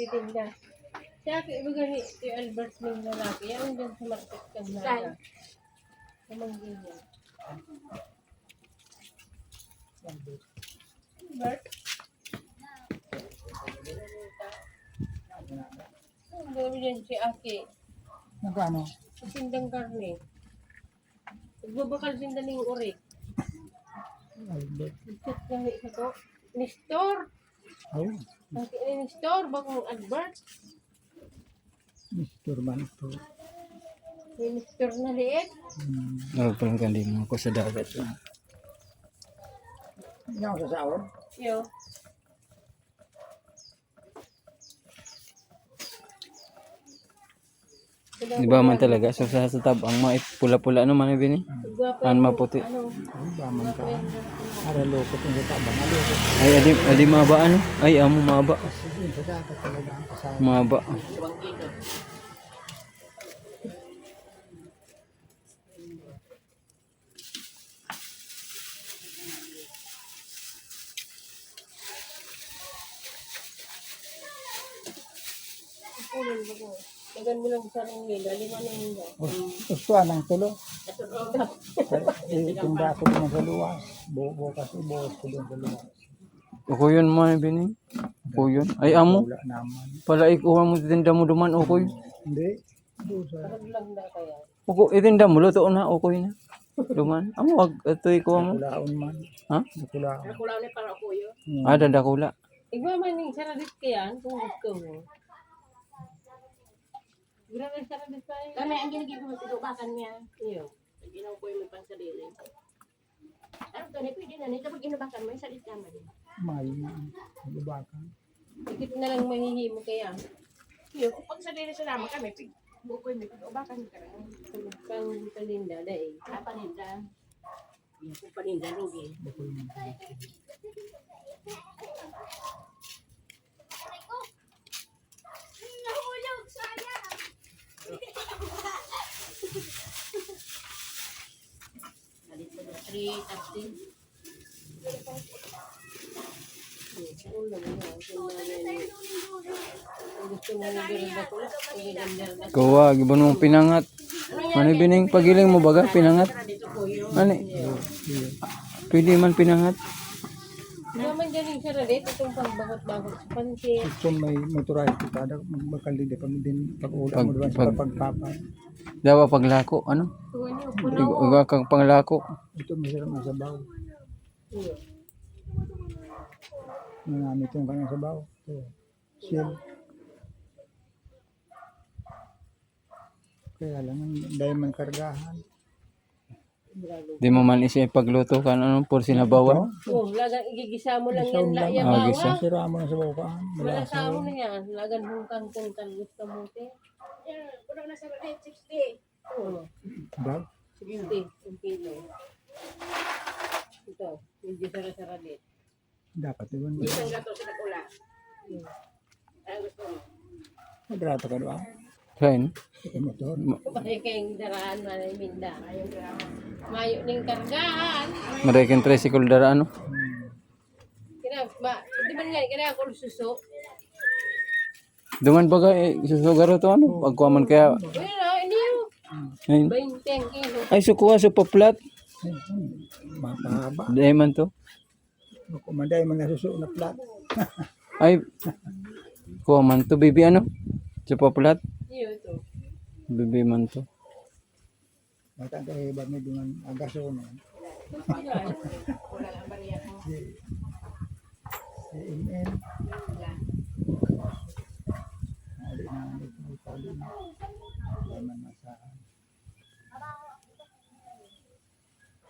nagtitinda. Siya, ibaga ni Albert ng lalaki. Yan dyan sa market kang nala. Namanggil niya. Albert? Ang dami dyan si Aki. Nagkano? Sindang karne. Nagbabakal sinda ng urik. Albert. Nagsit lang isa to. Nestor! Oh, Ang kini Nestor, bakong Albert. Mr. Manto. May Nestor na liit. Parang kandi mo ako sa dagat. Hindi ako sasawad. Yo. Di ba man talaga? So sa tabang mga pula-pula ano man ibini? An maputi. Ano? Ay, baman ka. Para loko kung sa tabang. Aloko. Ay adi maba ano? Ay amo maba. Kasi yun sa dagat talaga ang kasama. Maba. Pulin ba ko? Lagan mo lang sa ring nila. Lima na yun ba? Gusto ang tulo. Itinda ko naman sa luwas. Buo kasi buos ko doon sa luwas. Ako yun man ibini. Ako yun. Ay amo. Wala naman. Pala ikuha mo tinda mo duman okay. Hindi. Doon sa Parang lang na kaya. Ako itinda mo luto na okay na. Duman. Amo wag ito ikuha mo. kulaon man. Ha? Kulaon. Nakulaw na para ako yun. Ah dadakula. Igwa man yung saradit kayan kung gusto mo. Grabe saradit pa yun. Kami ang ginigil mo, tinubakan niya. Iyo. Ginaw ko yung pang sarili. Ano to, pwede na nito pag inubakan mo, yung salit naman. May na. Lubakan. Ikit na lang mahihimo kaya. Iyo, kung pag sarili sa naman kami, bukoy mo, tinubakan ka lang. Pang palinda dahil. Paninda. Iyo, kung paninda, rugi. Bakoy mo. Salit mo na 3, tapos Ulo mo na. Kung gusto mo nagbirin ako, pagigandar na. Kuha gibon mong pinangat. Ano bining pagiling mo baga pinangat? Ani? Pwede man pinangat. Naman dyan yung saradit, itong pagbagot-bagot sa pansin. Gusto may motorized ko kada magkalide pa din pag-ula mo doon sa pagpapan. Dawa paglako ano? Tuwan niyo, puno. Iga kang panglako. Ito masarap na sabaw. Iyo. Nangamit yung kanyang sabaw. Ito. Shell. Kaya lang, dahil man kargahan. Di mo man isya pagluto kan ano por sinabawan. Oh, lagang igigisa mo lang yan, Isaw lang. laya Ah, gisa. bawa. Sira mo na sa bawaan. Malasa mo na yan, lagan hungkang kung gusto mo te. Puno na sa rin, 60. Oo, Bag. 60, yung kilo. Ito, hindi saradit. Dapat yun. Isang gato sa nagula. Ano gusto mo? Magrato ka doon. Kain. Ito motor. Pati kayong daraan na minda. Mayo ning kargaan. Marekin tricycle dara ano? Kina ba, di ba nga kina ako suso. Duman baga susugaro to ano? Pagkuaman kaya Pero hindi yo. ayun. 20 ang kilo. Ay sukuha sa paplat. Mapahaba. Dahil man to. Kumanday man nasuso na plat. Ay kuha man to bibi ano? Sa paplat. Iyo to. Bibi man to. Matang kayo ba may dungan agaso na. Wala lang bariya mo. Si MN. Ali na ito. Ali na. Wala man masahan.